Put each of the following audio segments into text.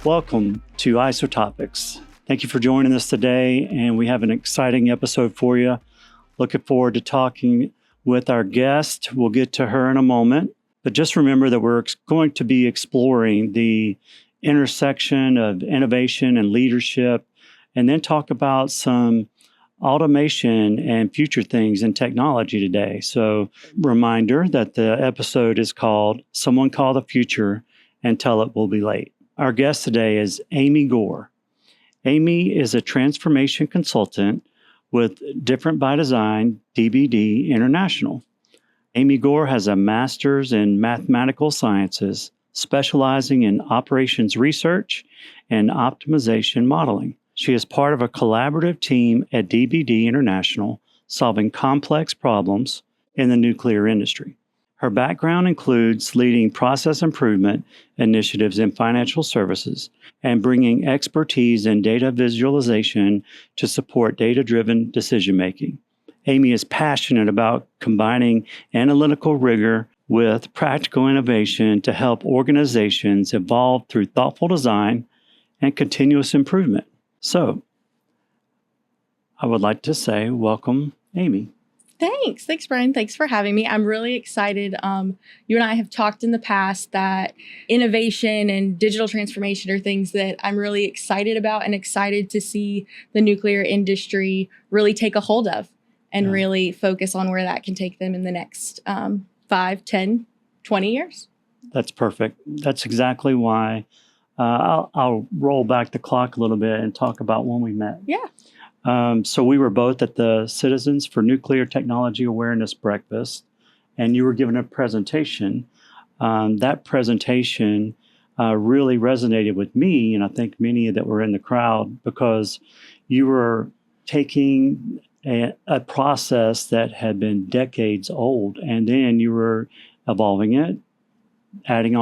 Welcome to IsoTopics. Thank you for joining us today, and we have an exciting episode for you. Looking forward to talking with our guest. We'll get to her in a moment, but just remember that we're going to be exploring the intersection of innovation and leadership, and then talk about some automation and future things in technology today. So, reminder that the episode is called Someone Call the Future and Tell It We'll Be Late. Our guest today is Amy Gore. Amy is a transformation consultant with Different by Design, DBD International. Amy Gore has a master's in mathematical sciences, specializing in operations research and optimization modeling. She is part of a collaborative team at DBD International, solving complex problems in the nuclear industry. Her background includes leading process improvement initiatives in financial services and bringing expertise in data visualization to support data-driven decision-making. Amy is passionate about combining analytical rigor with practical innovation to help organizations evolve through thoughtful design and continuous improvement. So, I would like to say welcome, Amy. Thanks, Brian. Thanks for having me. I'm really excited. You and I have talked in the past that innovation and digital transformation are things that I'm really excited about and excited to see the nuclear industry really take a hold of and really focus on where that can take them in the next 5, 10, 20 years. That's perfect. That's exactly why I'll roll back the clock a little bit and talk about when we met. Yeah. So we were both at the Citizens for Nuclear Technology Awareness Breakfast, and you were given a presentation. That presentation really resonated with me, and I think many that were in the crowd, because you were taking a process that had been decades old, and then you were evolving it, adding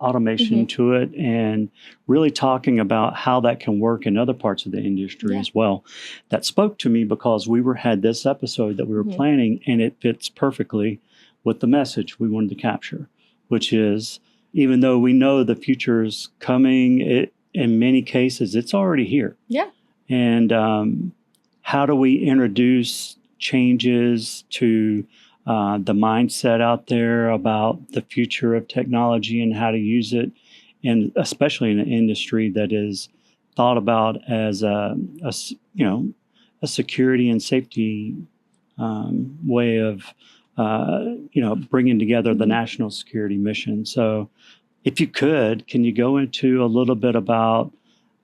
automation to it, and really talking about how that can work in other parts of the industry as well. That spoke to me because we had this episode that we were planning, and it fits perfectly with the message we wanted to capture, which is, even though we know the future is coming, in many cases, it's already here. Yeah. And how do we introduce changes to the mindset out there about the future of technology and how to use it, and especially in an industry that is thought about as a security and safety way of bringing together the national security mission. So, if you could, can you go into a little bit about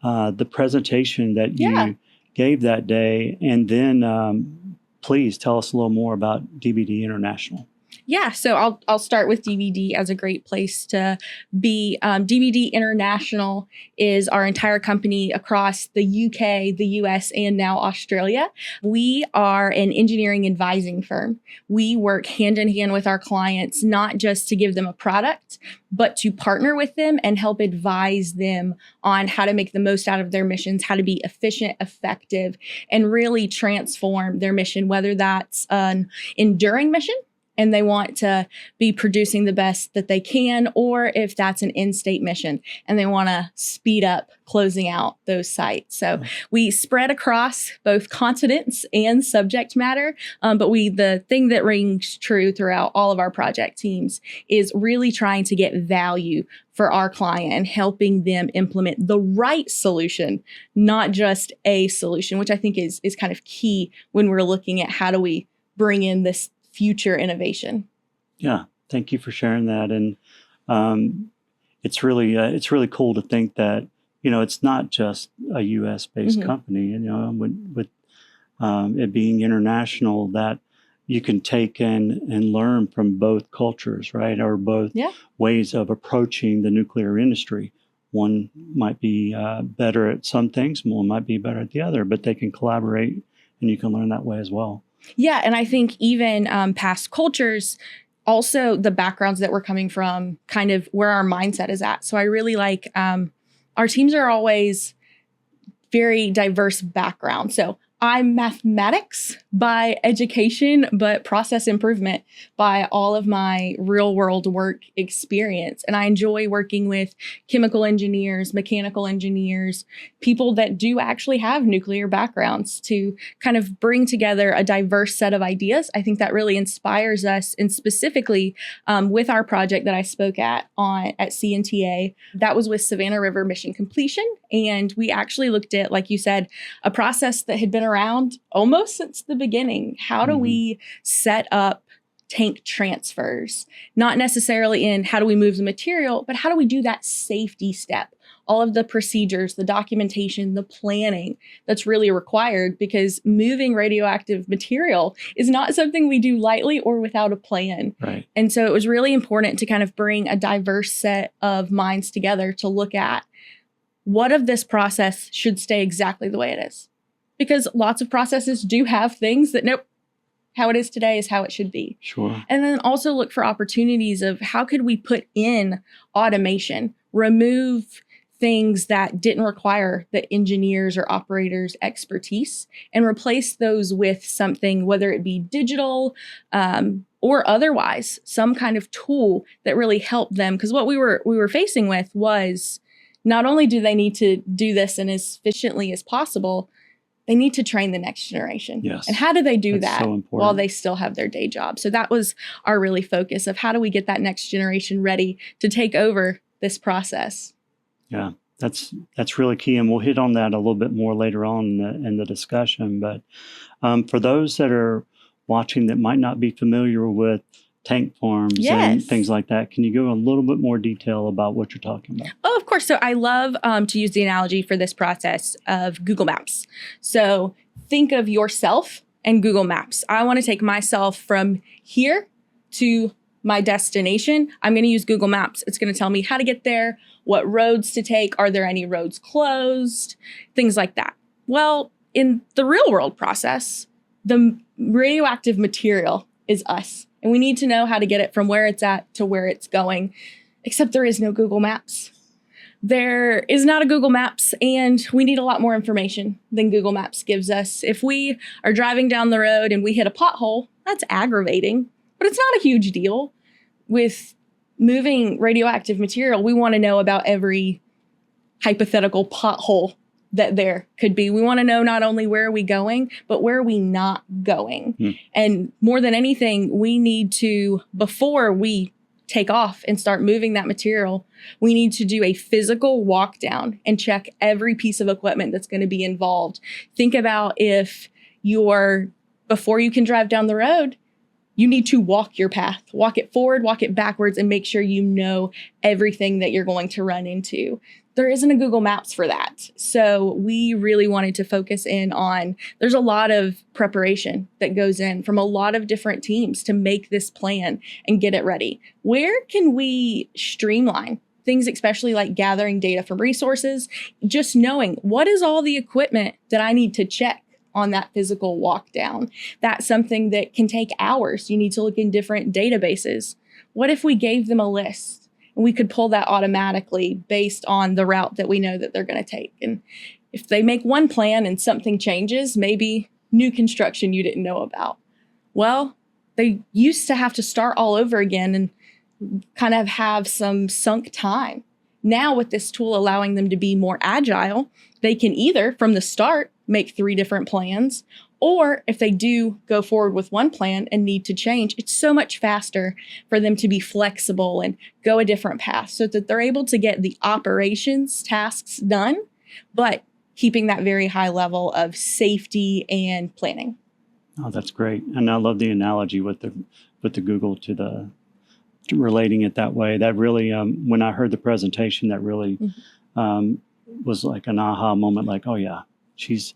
the presentation that you gave that day, and then please tell us a little more about DBD International. Yeah, so I'll start with DBD as a great place to be. DBD International is our entire company across the UK, the US, and now Australia. We are an engineering advising firm. We work hand in hand with our clients, not just to give them a product, but to partner with them and help advise them on how to make the most out of their missions, how to be efficient, effective, and really transform their mission, whether that's an enduring mission and they want to be producing the best that they can, or if that's an in-state mission and they want to speed up closing out those sites. So we spread across both continents and subject matter, but the thing that rings true throughout all of our project teams is really trying to get value for our client and helping them implement the right solution, not just a solution, which I think is kind of key when we're looking at how do we bring in this future innovation. Yeah, thank you for sharing that. And it's really cool to think that, it's not just a U.S. based company. With it being international, that you can take and learn from both cultures, right, or both ways of approaching the nuclear industry. One might be better at some things, one might be better at the other, but they can collaborate, and you can learn that way as well. Yeah, and I think even past cultures, also the backgrounds that we're coming from, kind of where our mindset is at. So I really like our teams are always very diverse backgrounds. So I'm mathematics by education, but process improvement by all of my real world work experience. And I enjoy working with chemical engineers, mechanical engineers, people that do actually have nuclear backgrounds to kind of bring together a diverse set of ideas. I think that really inspires us. And specifically with our project that I spoke at CNTA, that was with Savannah River Mission Completion. And we actually looked at, like you said, a process that had been around almost since the beginning. How do we set up tank transfers? Not necessarily in how do we move the material, but how do we do that safety step? All of the procedures, the documentation, the planning that's really required, because moving radioactive material is not something we do lightly or without a plan. Right. And so it was really important to kind of bring a diverse set of minds together to look at what of this process should stay exactly the way it is. Because lots of processes do have things that, nope, how it is today is how it should be. Sure. And then also look for opportunities of how could we put in automation, remove things that didn't require the engineers or operators' expertise, and replace those with something, whether it be digital or otherwise, some kind of tool that really helped them. Because what we were facing with was not only do they need to do this and as efficiently as possible, they need to train the next generation. Yes. And how do they do That's that so important. while they still have their day job? So that was our really focus of how do we get that next generation ready to take over this process. Yeah, that's really key. And we'll hit on that a little bit more later on in the discussion. But for those that are watching that might not be familiar with tank farms and things like that, can you go a little bit more detail about what you're talking about? Oh, of course. So I love to use the analogy for this process of Google Maps. So think of yourself and Google Maps. I want to take myself from here to my destination. I'm going to use Google Maps. It's going to tell me how to get there, what roads to take, are there any roads closed, things like that. Well, in the real world process, the radioactive material is us. And we need to know how to get it from where it's at to where it's going, except there is no Google Maps. There is not a Google Maps, and we need a lot more information than Google Maps gives us. If we are driving down the road and we hit a pothole, that's aggravating, but it's not a huge deal. With moving radioactive material, we want to know about every hypothetical pothole that there could be. We want to know not only where are we going, but where are we not going? And more than anything, we need to, before we take off and start moving that material, we need to do a physical walk down and check every piece of equipment that's going to be involved. Think about if before you can drive down the road, you need to walk your path, walk it forward, walk it backwards, and make sure you know everything that you're going to run into. There isn't a Google Maps for that. So we really wanted to focus in on, there's a lot of preparation that goes in from a lot of different teams to make this plan and get it ready. Where can we streamline things, especially like gathering data from resources, just knowing what is all the equipment that I need to check on that physical walk down? That's something that can take hours. You need to look in different databases. What if we gave them a list? And we could pull that automatically based on the route that we know that they're going to take. And if they make one plan and something changes, maybe new construction you didn't know about. Well, they used to have to start all over again and kind of have some sunk time. Now with this tool allowing them to be more agile, they can either from the start make 3 different plans, or if they do go forward with one plan and need to change, it's so much faster for them to be flexible and go a different path so that they're able to get the operations tasks done, but keeping that very high level of safety and planning. Oh, that's great. And I love the analogy with the Google to relating it that way. That really, when I heard the presentation, that really was like an aha moment, like, oh yeah, she's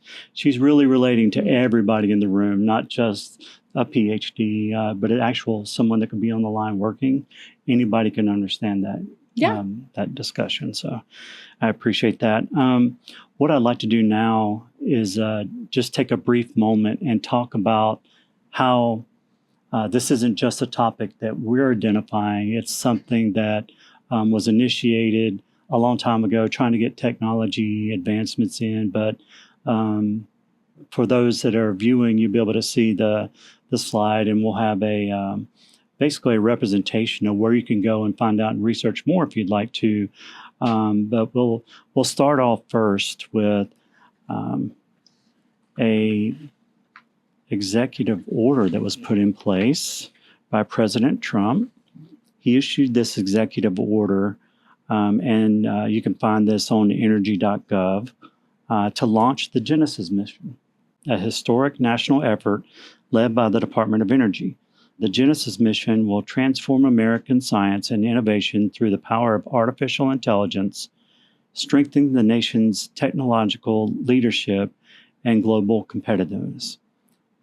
really relating to everybody in the room, not just a PhD, but an actual someone that could be on the line working. Anybody can understand that. That discussion. So I appreciate that. What I'd like to do now is just take a brief moment and talk about how this isn't just a topic that we're identifying. It's something that was initiated a long time ago, trying to get technology advancements in, but for those that are viewing, you'll be able to see the slide, and we'll have a basically a representation of where you can go and find out and research more if you'd like to. But we'll start off first with a executive order that was put in place by President Trump. He issued this executive order, and you can find this on energy.gov, to launch the Genesis mission, a historic national effort led by the Department of Energy. The Genesis mission will transform American science and innovation through the power of artificial intelligence, strengthening the nation's technological leadership and global competitiveness.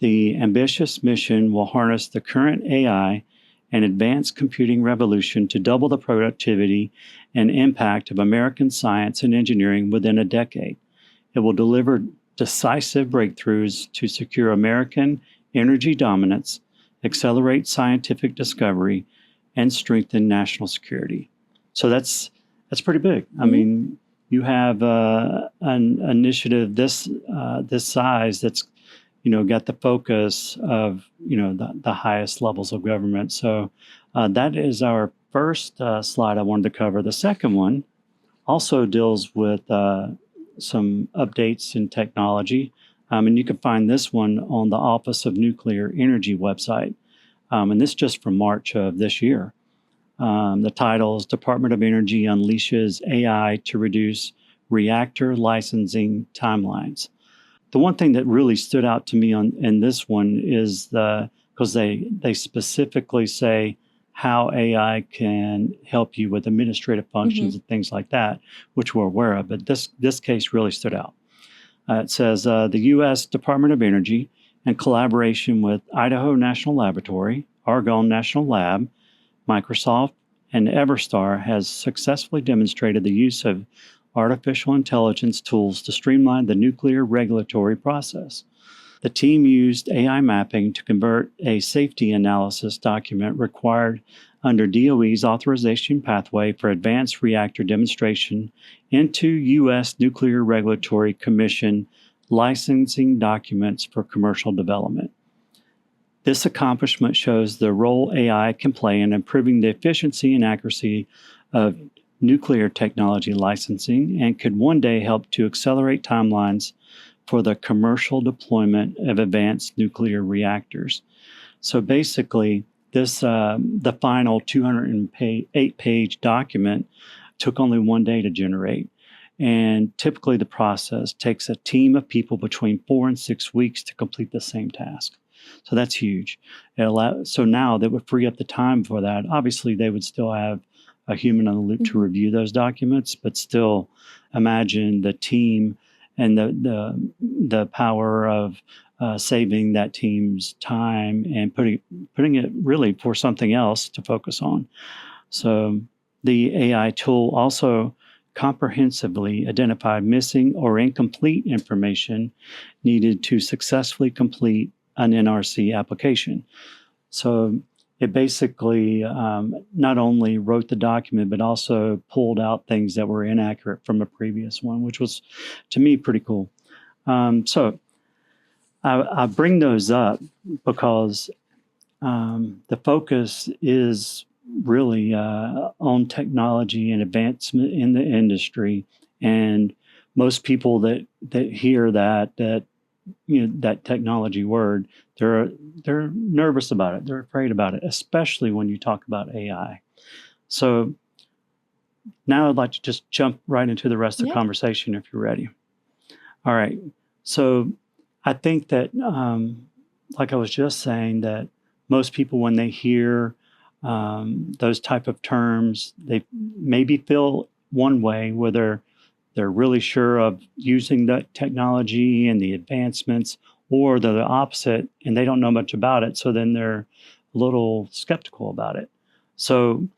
The ambitious mission will harness the current AI and advanced computing revolution to double the productivity and impact of American science and engineering within a decade. It will deliver decisive breakthroughs to secure American energy dominance, accelerate scientific discovery, and strengthen national security. So that's pretty big. I mean, you have an initiative this size that's got the focus of the highest levels of government. So that is our first slide I wanted to cover. The second one also deals with some updates in technology. And you can find this one on the Office of Nuclear Energy website. And this just from March of this year. The title is Department of Energy Unleashes AI to Reduce Reactor Licensing Timelines. The one thing that really stood out to me in this one is because they specifically say how AI can help you with administrative functions and things like that, which we're aware of. But this case really stood out. It says the U.S. Department of Energy, in collaboration with Idaho National Laboratory, Argonne National Lab, Microsoft, and Everstar, has successfully demonstrated the use of artificial intelligence tools to streamline the nuclear regulatory process. The team used AI mapping to convert a safety analysis document required under DOE's authorization pathway for advanced reactor demonstration into U.S. Nuclear Regulatory Commission licensing documents for commercial development. This accomplishment shows the role AI can play in improving the efficiency and accuracy of nuclear technology licensing and could one day help to accelerate timelines for the commercial deployment of advanced nuclear reactors. So basically, the final 208-page document took only one day to generate. And typically the process takes a team of people between 4 and 6 weeks to complete the same task. So that's huge. So now that would free up the time for that. Obviously, they would still have a human in the loop to review those documents, but still imagine the team and the power of saving that team's time and putting it really for something else to focus on. So the AI tool also comprehensively identified missing or incomplete information needed to successfully complete an NRC application. So it basically not only wrote the document, but also pulled out things that were inaccurate from a previous one, which was, to me, pretty cool. So I bring those up because the focus is really on technology and advancement in the industry. And most people that hear that technology word, they're nervous about it. They're afraid about it, especially when you talk about AI. So now I'd like to just jump right into the rest of the conversation if you're ready. All right. So I think that, like I was just saying, that most people, when they hear those type of terms, they maybe feel one way, whether they're really sure of using the technology and the advancements, or they're the opposite and they don't know much about it. So then they're a little skeptical about it. So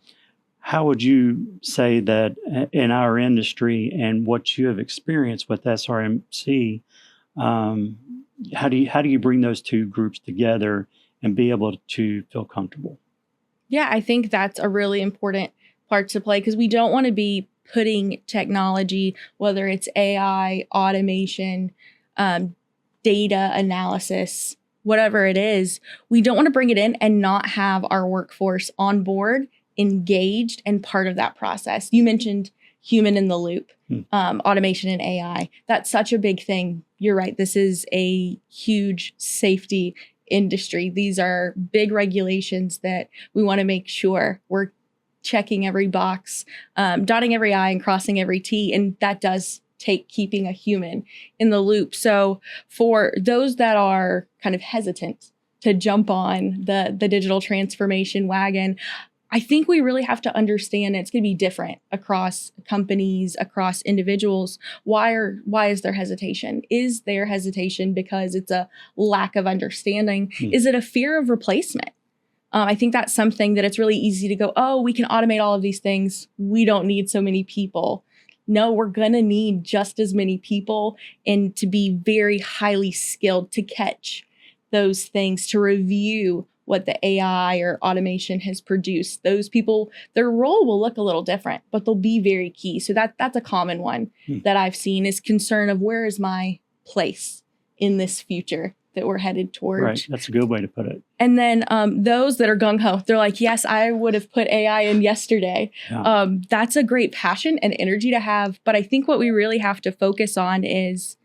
how would you say that in our industry and what you have experienced with SRMC, how do you bring those two groups together and be able to feel comfortable? Yeah, I think that's a really important part to play, because we don't want to be putting technology, whether it's AI, automation, data analysis, whatever it is, we don't want to bring it in and not have our workforce on board, engaged, and part of that process. You mentioned human in the loop, automation and AI. That's such a big thing. You're right. This is a huge safety industry. These are big regulations that we want to make sure we're checking every box, dotting every I and crossing every T. And that does take keeping a human in the loop. So for those that are kind of hesitant to jump on the digital transformation wagon, I think we really have to understand it's going to be different across companies, across individuals. Why is there hesitation? Is there hesitation because it's a lack of understanding? Is it a fear of replacement? I think that's something that it's really easy to go, oh, we can automate all of these things. We don't need so many people. No, we're going to need just as many people and to be very highly skilled to catch those things, to review what the AI or automation has produced. Those people, their role will look a little different, but they'll be very key. So that's a common one that I've seen, is concern of where is my place in this future that we're headed towards. Right. That's a good way to put it. And then those that are gung-ho, they're like, yes, I would have put AI in yesterday. Yeah. That's a great passion and energy to have. But I think what we really have to focus on is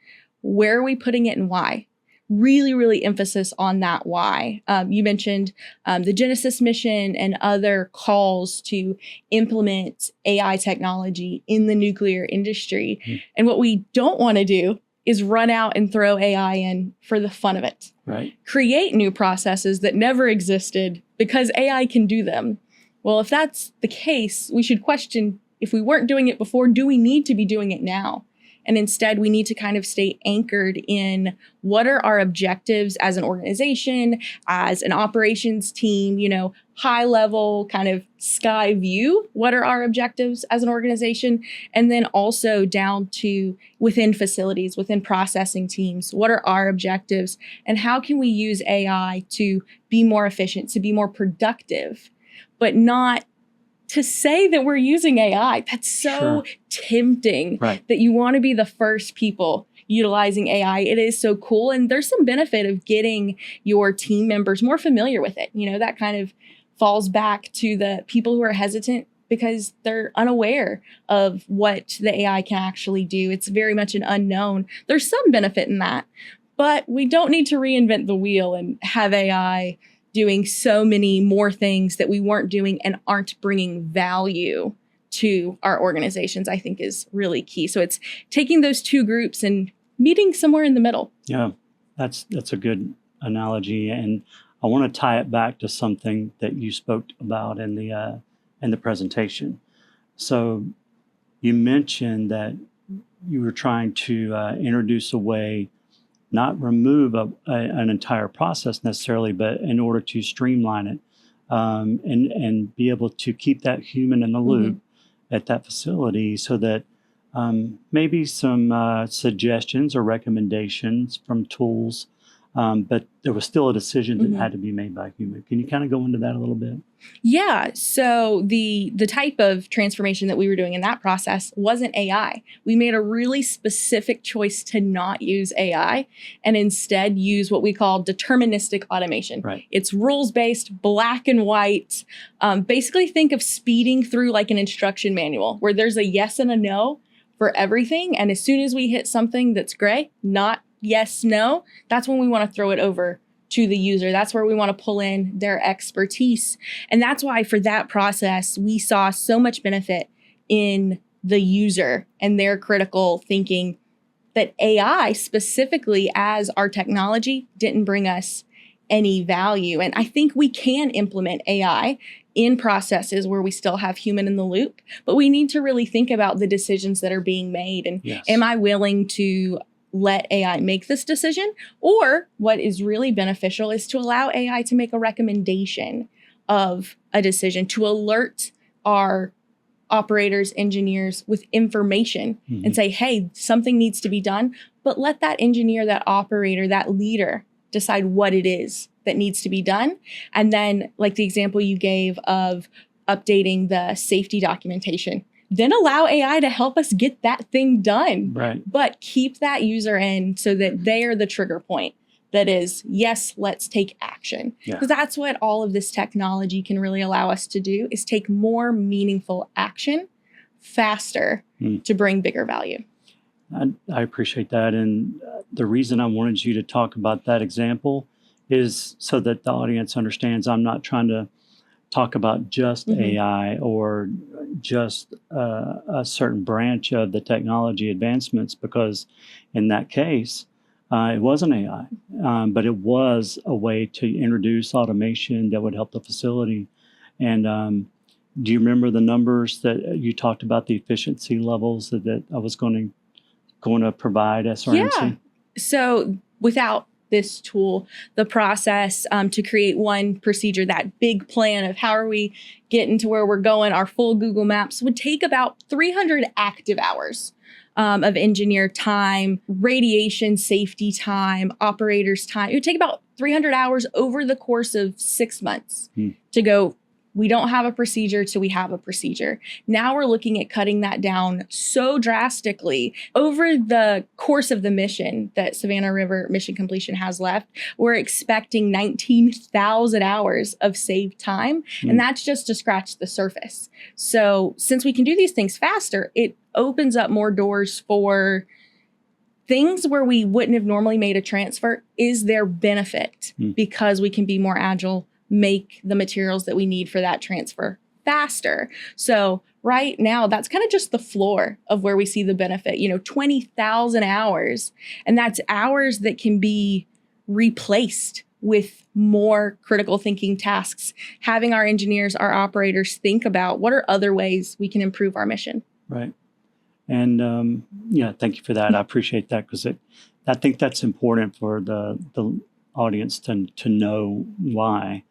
where are we putting it and why? Really, really emphasis on that why. You mentioned the Genesis mission and other calls to implement AI technology in the nuclear industry. And what we don't want to do is run out and throw AI in for the fun of it. Right. Create new processes that never existed because AI can do them. Well, if that's the case, we should question, if we weren't doing it before, do we need to be doing it now? And instead, we need to kind of stay anchored in what are our objectives as an organization, as an operations team, high level kind of sky view. What are our objectives as an organization? And then also down to within facilities, within processing teams, what are our objectives? And how can we use AI to be more efficient, to be more productive, but not to say that we're using AI. That's so tempting that you want to be the first people utilizing AI. It is so cool. And there's some benefit of getting your team members more familiar with it. That kind of falls back to the people who are hesitant because they're unaware of what the AI can actually do. It's very much an unknown. There's some benefit in that, but we don't need to reinvent the wheel and have AI doing so many more things that we weren't doing and aren't bringing value to our organizations, I think is really key. So it's taking those two groups and meeting somewhere in the middle. Yeah, that's a good analogy. And I want to tie it back to something that you spoke about in the presentation. So you mentioned that you were trying to introduce a way, not remove an entire process necessarily, but in order to streamline it and be able to keep that human in the loop at that facility, so that maybe some suggestions or recommendations from tools, but there was still a decision that had to be made by a human. Can you kind of go into that a little bit? Yeah. So the type of transformation that we were doing in that process wasn't AI. We made a really specific choice to not use AI and instead use what we call deterministic automation. Right. It's rules-based, black and white. Basically think of speeding through like an instruction manual where there's a yes and a no for everything. And as soon as we hit something that's gray, not yes, no, that's when we want to throw it over to the user. That's where we want to pull in their expertise. And that's why for that process, we saw so much benefit in the user and their critical thinking that AI specifically as our technology didn't bring us any value. And I think we can implement AI in processes where we still have human in the loop, but we need to really think about the decisions that are being made. And am I willing to let AI make this decision? Or what is really beneficial is to allow AI to make a recommendation of a decision, to alert our operators, engineers with information and say, hey, something needs to be done, but let that engineer, that operator, that leader decide what it is that needs to be done. And then like the example you gave of updating the safety documentation, then allow AI to help us get that thing done. Right. But keep that user in so that they are the trigger point. That is, yes, let's take action. Because that's what all of this technology can really allow us to do, is take more meaningful action faster to bring bigger value. I appreciate that. And the reason I wanted you to talk about that example is so that the audience understands I'm not trying to talk about just AI or just a certain branch of the technology advancements, because in that case, it wasn't AI, but it was a way to introduce automation that would help the facility. And do you remember the numbers that you talked about, the efficiency levels that I was going to provide SRMC? Yeah. So without this tool, the process to create one procedure, that big plan of how are we getting to where we're going, our full Google Maps, would take about 300 active hours of engineer time, radiation safety time, operators time. It would take about 300 hours over the course of 6 months to go, we don't have a procedure till we have a procedure. Now we're looking at cutting that down so drastically. Over the course of the mission that Savannah River Mission Completion has left, we're expecting 19,000 hours of saved time. And that's just to scratch the surface. So since we can do these things faster, it opens up more doors for things where we wouldn't have normally made a transfer. Is there benefit because we can be more agile, make the materials that we need for that transfer faster? So right now, that's kind of just the floor of where we see the benefit, 20,000 hours. And that's hours that can be replaced with more critical thinking tasks, having our engineers, our operators think about what are other ways we can improve our mission. Right. And thank you for that. I appreciate that, because I think that's important for the audience to know why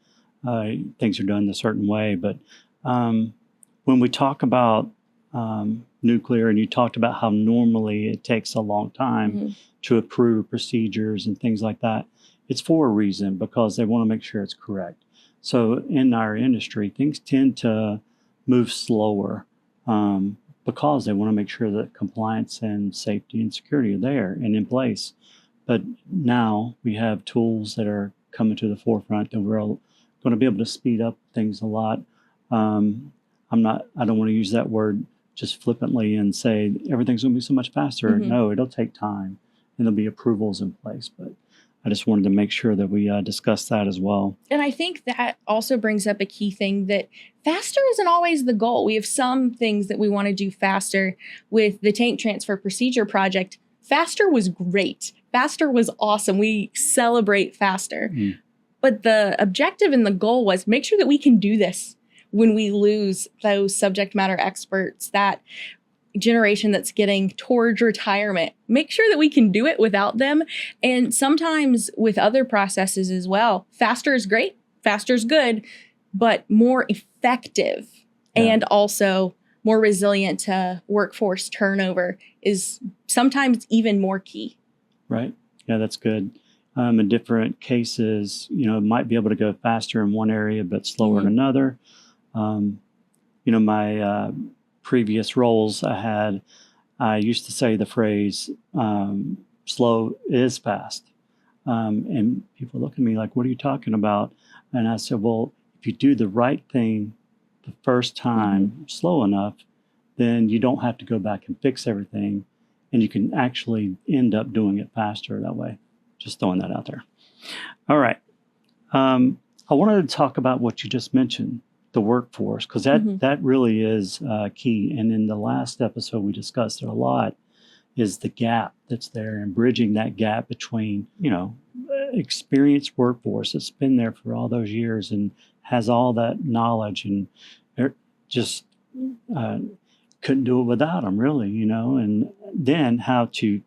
things are done a certain way. But when we talk about nuclear, and you talked about how normally it takes a long time to approve procedures and things like that, it's for a reason, because they want to make sure it's correct. So in our industry, things tend to move slower because they want to make sure that compliance and safety and security are there and in place. But now we have tools that are coming to the forefront that we're going to be able to speed up things a lot. I don't want to use that word just flippantly and say everything's going to be so much faster. No, it'll take time and there'll be approvals in place. But I just wanted to make sure that we discuss that as well. And I think that also brings up a key thing, that faster isn't always the goal. We have some things that we want to do faster. With the tank transfer procedure project, faster was great. Faster was awesome. We celebrate faster. But the objective and the goal was make sure that we can do this when we lose those subject matter experts, that generation that's getting towards retirement. Make sure that we can do it without them. And sometimes with other processes as well, faster is great, faster is good, but more effective and also more resilient to workforce turnover is sometimes even more key. Right. Yeah, that's good. In different cases, might be able to go faster in one area, but slower in another. My previous roles I used to say the phrase, slow is fast. And people look at me like, what are you talking about? And I said, well, if you do the right thing the first time slow enough, then you don't have to go back and fix everything. And you can actually end up doing it faster that way. Just throwing that out there. All right. I wanted to talk about what you just mentioned, the workforce, because that really is key. And in the last episode, we discussed it a lot, is the gap that's there and bridging that gap between, experienced workforce that's been there for all those years and has all that knowledge and just couldn't do it without them, really, and then how to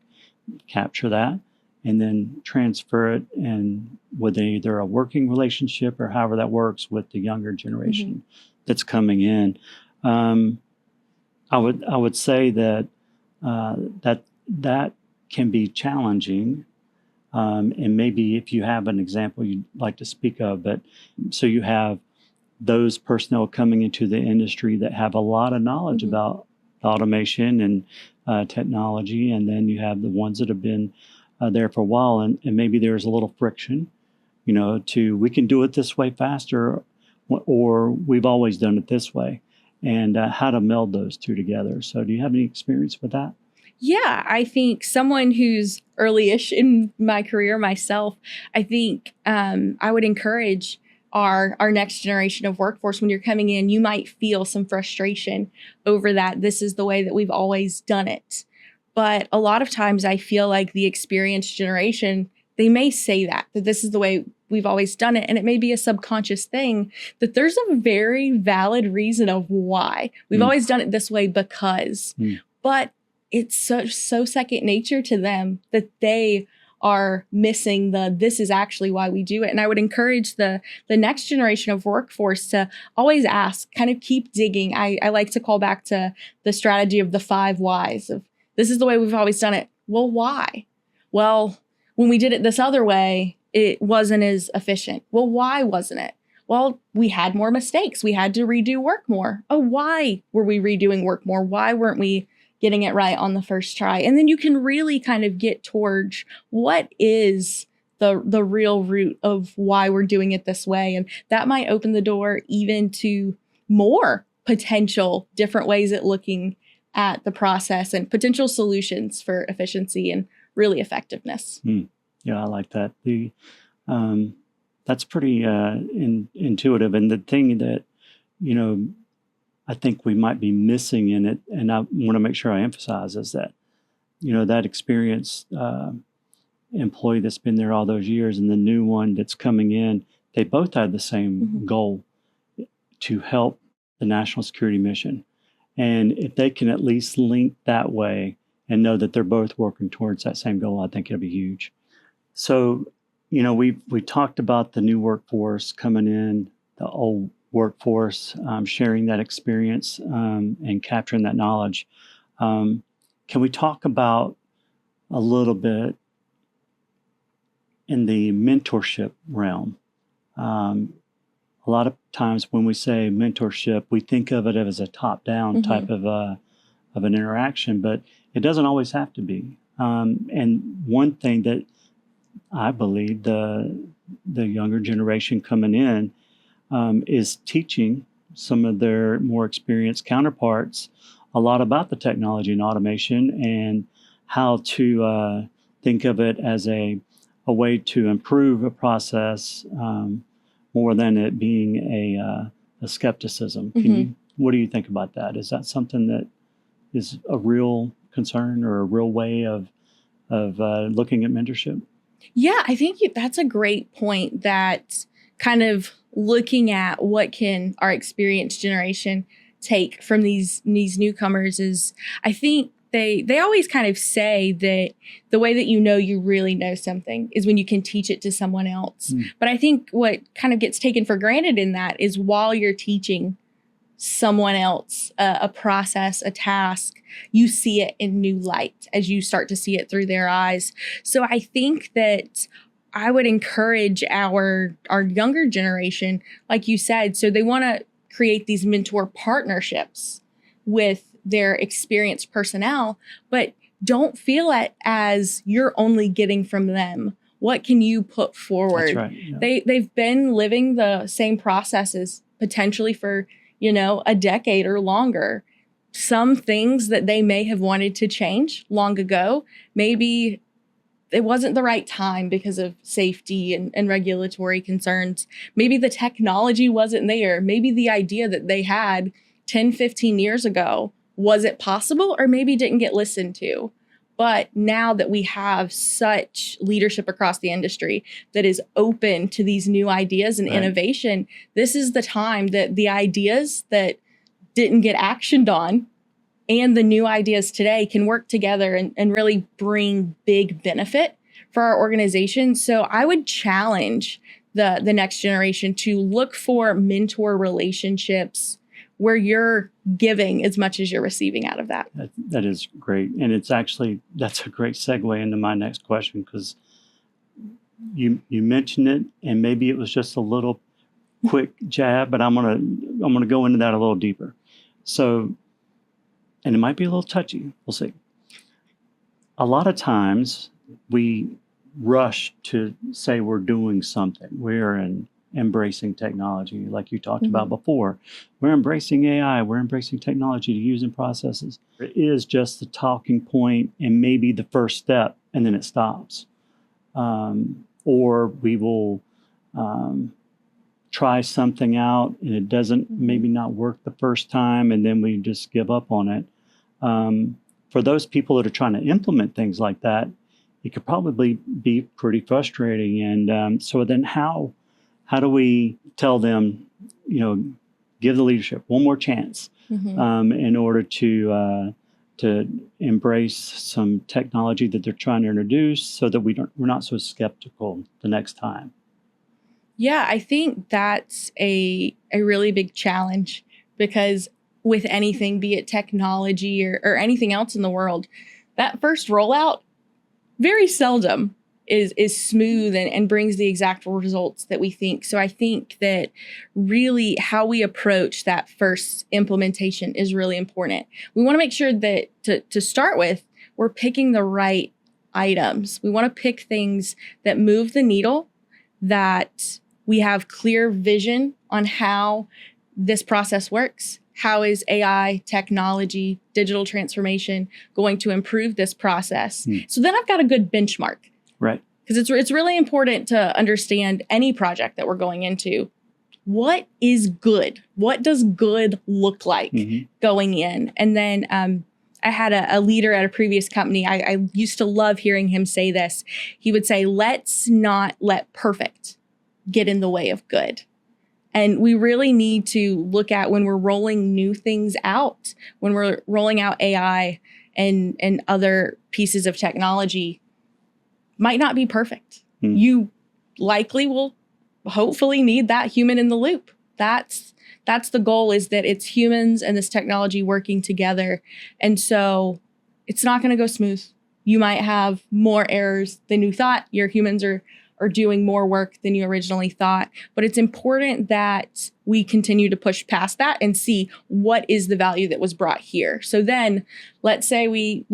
capture that and then transfer it, and with either a working relationship or however that works with the younger generation that's coming in. I would say that that can be challenging, and maybe if you have an example you'd like to speak of, but so you have those personnel coming into the industry that have a lot of knowledge about the automation and technology, and then you have the ones that have been there for a while, and maybe there's a little friction, to we can do it this way faster, or we've always done it this way, and how to meld those two together. So do you have any experience with that? Yeah, I think someone who's early-ish in my career myself, I think I would encourage our next generation of workforce. When you're coming in, you might feel some frustration over that. This is the way that we've always done it. But a lot of times I feel like the experienced generation, they may say that this is the way we've always done it. And it may be a subconscious thing that there's a very valid reason of why we've always done it this way because, but it's so second nature to them that they are missing this is actually why we do it. And I would encourage the next generation of workforce to always ask, kind of keep digging. I like to call back to the strategy of the 5 whys of this is the way we've always done it. Well, why? Well, when we did it this other way, it wasn't as efficient. Well, why wasn't it? Well, we had more mistakes. We had to redo work more. Oh, why were we redoing work more? Why weren't we getting it right on the first try? And then you can really kind of get towards what is the real root of why we're doing it this way. And that might open the door even to more potential different ways at looking at the process and potential solutions for efficiency and really effectiveness. Yeah, I like that. That's pretty intuitive. And the thing that, I think we might be missing in it, and I want to make sure I emphasize, is that, that experienced employee that's been there all those years and the new one that's coming in, they both had the same goal, to help the national security mission. And if they can at least link that way and know that they're both working towards that same goal, I think it'll be huge. So, we talked about the new workforce coming in, the old workforce, sharing that experience and capturing that knowledge. Can we talk about a little bit in the mentorship realm? A lot of times when we say mentorship, we think of it as a top-down type of an interaction, but it doesn't always have to be. And one thing that I believe the younger generation coming in is teaching some of their more experienced counterparts a lot about the technology and automation and how to think of it as a way to improve a process more than it being a skepticism. What do you think about that? Is that something that is a real concern or a real way of looking at mentorship? Yeah, I think that's a great point, that kind of looking at what can our experienced generation take from these newcomers is, I think they always kind of say that the way that you really know something is when you can teach it to someone else. But I think what kind of gets taken for granted in that is while you're teaching someone else a process, a task, you see it in new light as you start to see it through their eyes. So I think that I would encourage our younger generation, like you said, so they want to create these mentor partnerships with their experienced personnel, but don't feel it as you're only getting from them. What can you put forward? That's right. Yeah. They've been living the same processes potentially for, a decade or longer. Some things that they may have wanted to change long ago, maybe it wasn't the right time because of safety and regulatory concerns. Maybe the technology wasn't there. Maybe the idea that they had 10, 15 years ago, was it possible, or maybe didn't get listened to? But now that we have such leadership across the industry that is open to these new ideas and innovation, this is the time that the ideas that didn't get actioned on and the new ideas today can work together and really bring big benefit for our organization. So I would challenge the next generation to look for mentor relationships where you're giving as much as you're receiving out of that. That is great. And that's a great segue into my next question, because you mentioned it, and maybe it was just a little quick jab, but I'm gonna go into that a little deeper. So and it might be a little touchy. We'll see. A lot of times we rush to say we're doing something. We're embracing technology, like you talked about before. We're embracing AI. We're embracing technology to use in processes. It is just the talking point and maybe the first step, and then it stops. Or we will try something out and it doesn't maybe not work the first time, and then we just give up on it. For those people that are trying to implement things like that, it could probably be pretty frustrating. And so then how do we tell them, give the leadership one more chance in order to embrace some technology that they're trying to introduce, so that we're not so skeptical the next time? Yeah, I think that's a really big challenge, because with anything, be it technology or anything else in the world, that first rollout very seldom is smooth and brings the exact results that we think. So I think that really how we approach that first implementation is really important. We want to make sure that to start with, we're picking the right items. We want to pick things that move the needle, that we have clear vision on how this process works. How is AI, technology, digital transformation going to improve this process? So then I've got a good benchmark. Right. Because it's really important to understand any project that we're going into. What is good? What does good look like going in? And then I had a leader at a previous company. I used to love hearing him say this. He would say, let's not let perfect get in the way of good. And we really need to look at, when we're rolling new things out, when we're rolling out AI and other pieces of technology, might not be perfect. You likely will hopefully need that human in the loop. That's the goal, is that it's humans and this technology working together. And so it's not going to go smooth. You might have more errors than you thought. Your humans are doing more work than you originally thought. But it's important that we continue to push past that and see what is the value that was brought here. So then let's say we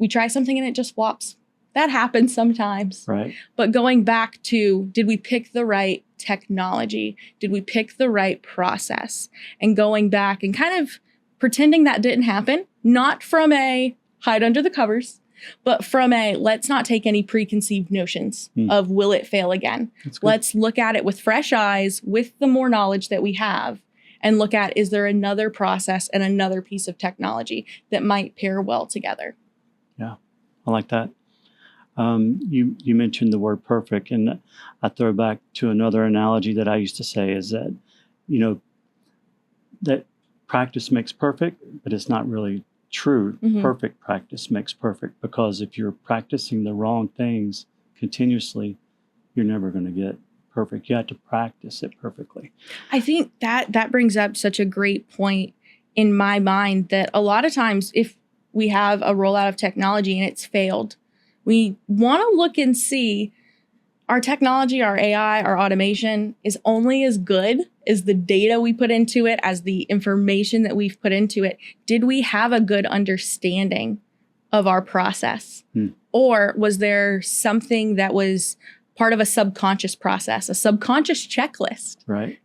try something and it just flops. That happens sometimes. Right. But going back to, did we pick the right technology? Did we pick the right process? And going back and kind of pretending that didn't happen, not from a hide under the covers, but from a, let's not take any preconceived notions of will it fail again. Let's look at it with fresh eyes, with the more knowledge that we have, and look at, is there another process and another piece of technology that might pair well together? Yeah, I like that. You mentioned the word perfect, and I throw back to another analogy that I used to say is that, that practice makes perfect, but it's not really true. Perfect practice makes perfect, because if you're practicing the wrong things continuously, you're never going to get perfect. You have to practice it perfectly. I think that brings up such a great point in my mind, that a lot of times if we have a rollout of technology and it's failed, we want to look and see, our technology, our AI, our automation is only as good as the data we put into it, as the information that we've put into it. Did we have a good understanding of our process? Or was there something that was part of a subconscious process, a subconscious checklist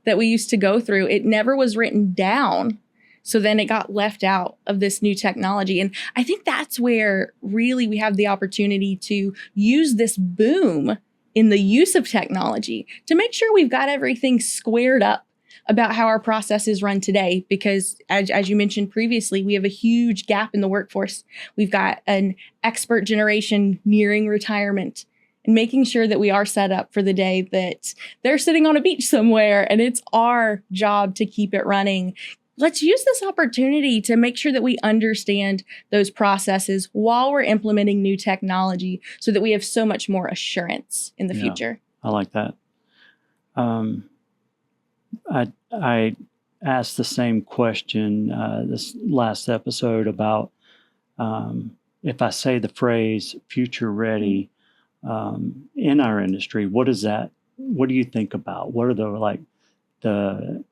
that we used to go through? It never was written down. So then it got left out of this new technology. And I think that's where really we have the opportunity to use this boom in the use of technology to make sure we've got everything squared up about how our process is run today. Because as you mentioned previously, we have a huge gap in the workforce. We've got an expert generation nearing retirement, and making sure that we are set up for the day that they're sitting on a beach somewhere and it's our job to keep it running. Let's use this opportunity to make sure that we understand those processes while we're implementing new technology, so that we have so much more assurance in the future. I like that. I asked the same question this last episode about if I say the phrase future ready in our industry, what is that? What do you think about? What are the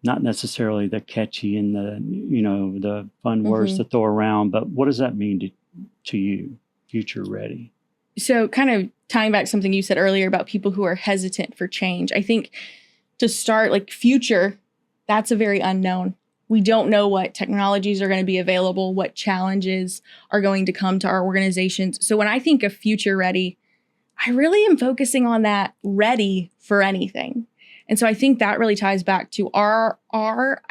not necessarily the catchy and the fun words to throw around, but what does that mean to you, future ready? So kind of tying back something you said earlier about people who are hesitant for change. I think to start, like, future, that's a very unknown. We don't know what technologies are going to be available, what challenges are going to come to our organizations. So when I think of future ready, I really am focusing on that ready for anything. And so I think that really ties back to are our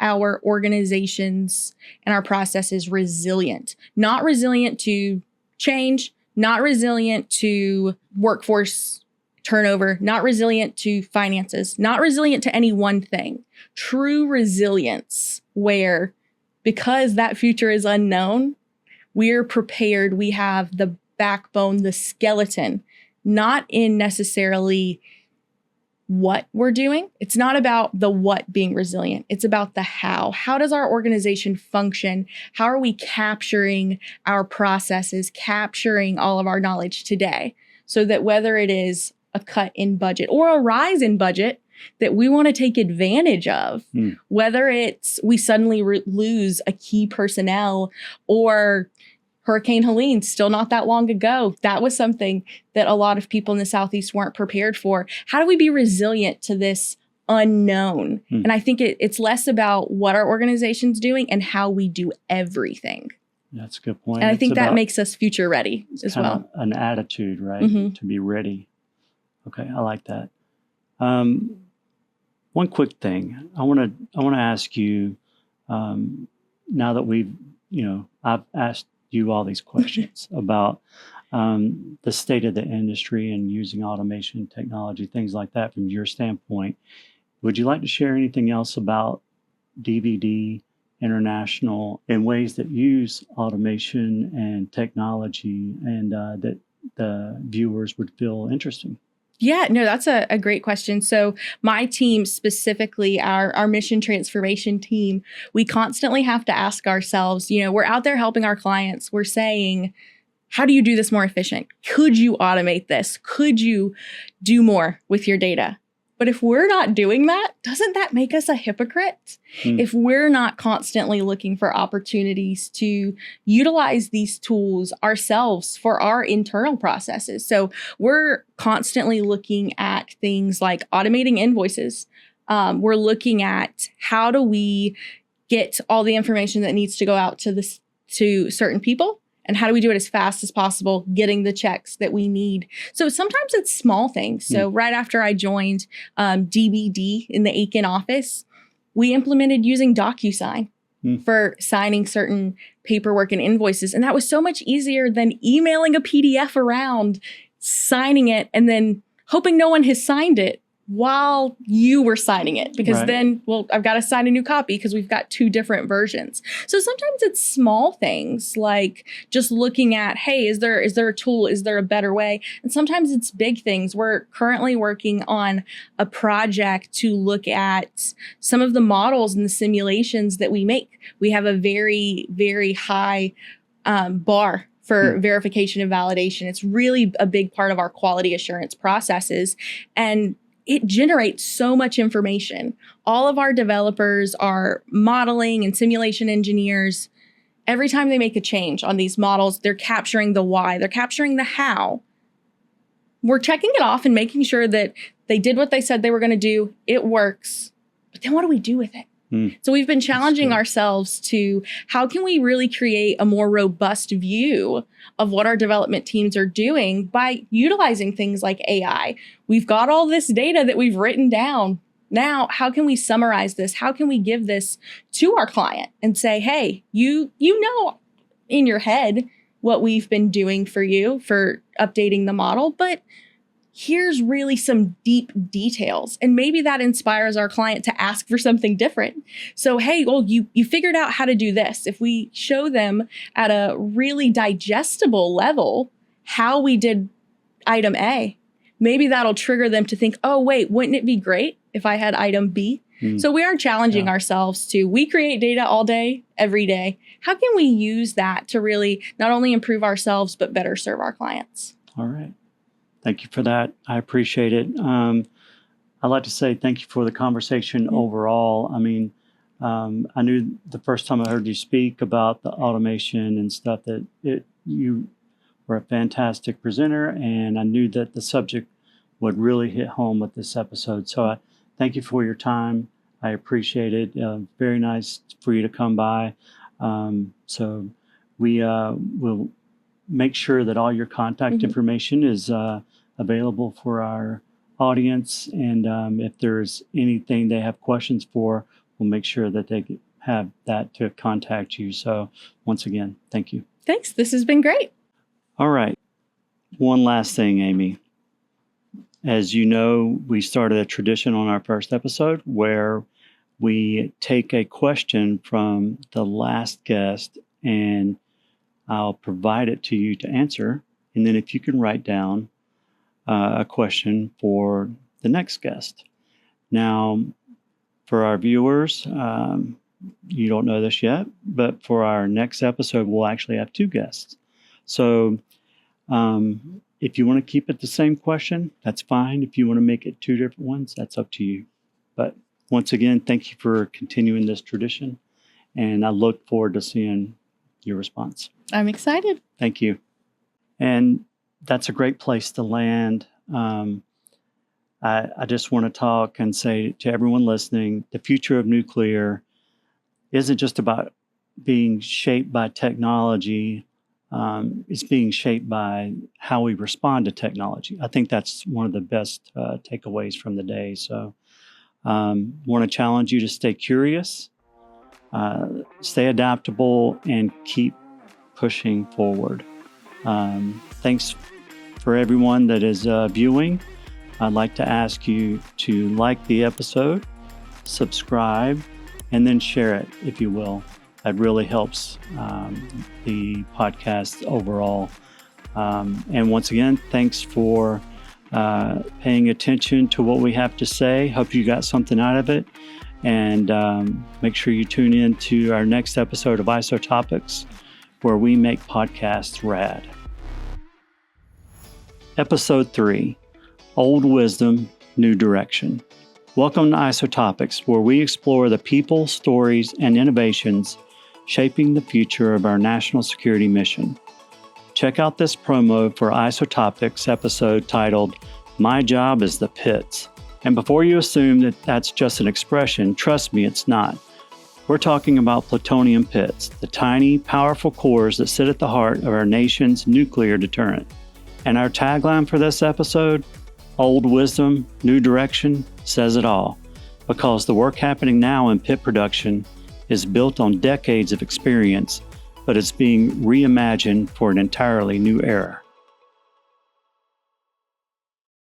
organizations and our processes resilient? Not resilient to change, not resilient to workforce turnover, not resilient to finances, not resilient to any one thing. True resilience, where because that future is unknown, we're prepared. We have the backbone, the skeleton, not in necessarily what we're doing. It's not about the what being resilient. It's about the how. How does our organization function? How are we capturing our processes, capturing all of our knowledge today, so that whether it is a cut in budget or a rise in budget that we want to take advantage of, whether it's we suddenly lose a key personnel, or Hurricane Helene, still not that long ago, that was something that a lot of people in the Southeast weren't prepared for. How do we be resilient to this unknown? And I think it's less about what our organization's doing and how we do everything. That's a good point. And I think that makes us future ready as well. An attitude, right? To be ready. Okay, I like that. One quick thing I want to ask you. Now that I've asked you all these questions about the state of the industry and using automation technology, things like that from your standpoint. Would you like to share anything else about DVD International and ways that use automation and technology and that the viewers would feel interesting? Yeah, no, that's a great question. So my team, specifically our mission transformation team, we constantly have to ask ourselves, we're out there helping our clients. We're saying, how do you do this more efficient? Could you automate this? Could you do more with your data? But if we're not doing that, doesn't that make us a hypocrite? If we're not constantly looking for opportunities to utilize these tools ourselves for our internal processes. So we're constantly looking at things like automating invoices. We're looking at how do we get all the information that needs to go out to certain people, and how do we do it as fast as possible, getting the checks that we need. So sometimes it's small things. So right after I joined DBD in the Aiken office, we implemented using DocuSign for signing certain paperwork and invoices. And that was so much easier than emailing a PDF around, signing it, and then hoping no one has signed it while you were signing it, because then, I've got to sign a new copy because we've got two different versions. So sometimes it's small things like just looking at, hey, is there a tool? Is there a better way? And sometimes it's big things. We're currently working on a project to look at some of the models and the simulations that we make. We have a very, very high bar for verification and validation. It's really a big part of our quality assurance processes. And it generates so much information. All of our developers are modeling and simulation engineers. Every time they make a change on these models, they're capturing the why, they're capturing the how. We're checking it off and making sure that they did what they said they were going to do. It works. But then what do we do with it? So we've been challenging ourselves to how can we really create a more robust view of what our development teams are doing by utilizing things like AI. We've got all this data that we've written down. Now, how can we summarize this? How can we give this to our client and say, hey, you know in your head what we've been doing for you for updating the model, but here's really some deep details. And maybe that inspires our client to ask for something different. So, hey, well, you figured out how to do this. If we show them at a really digestible level how we did item A, maybe that'll trigger them to think, oh, wait, wouldn't it be great if I had item B? So we are challenging ourselves we create data all day, every day. How can we use that to really not only improve ourselves, but better serve our clients? All right. Thank you for that. I appreciate it. I'd like to say thank you for the conversation overall. I mean, I knew the first time I heard you speak about the automation and stuff that you were a fantastic presenter, and I knew that the subject would really hit home with this episode. So I thank you for your time. I appreciate it. Very nice for you to come by. So we will make sure that all your contact information is available for our audience. And if there's anything they have questions for, we'll make sure that they have that to contact you. So once again, thank you. Thanks. This has been great. All right. One last thing, Amy. As you know, we started a tradition on our first episode where we take a question from the last guest and I'll provide it to you to answer. And then if you can write down a question for the next guest. Now, for our viewers, you don't know this yet, but for our next episode, we'll actually have 2 guests. So if you want to keep it the same question, that's fine. If you want to make it 2 different ones, that's up to you. But once again, thank you for continuing this tradition. And I look forward to seeing your response. I'm excited. Thank you. And that's a great place to land. I just want to talk and say to everyone listening, the future of nuclear isn't just about being shaped by technology. It's being shaped by how we respond to technology. I think that's one of the best takeaways from the day. So want to challenge you to stay curious, stay adaptable, and keep pushing forward. Thanks for everyone that is viewing. I'd like to ask you to like the episode, subscribe, and then share it if you will. That really helps the podcast overall. And once again, thanks for paying attention to what we have to say. Hope you got something out of it. And make sure you tune in to our next episode of IsoTopics, where we make podcasts rad. Episode 3, Old Wisdom, New Direction. Welcome to IsoTopics, where we explore the people, stories, and innovations shaping the future of our national security mission. Check out this promo for IsoTopics episode titled, My Job is the Pits. And before you assume that that's just an expression, trust me, it's not. We're talking about plutonium pits, the tiny, powerful cores that sit at the heart of our nation's nuclear deterrent. And our tagline for this episode, Old Wisdom, New Direction, says it all, because the work happening now in pit production is built on decades of experience, but it's being reimagined for an entirely new era.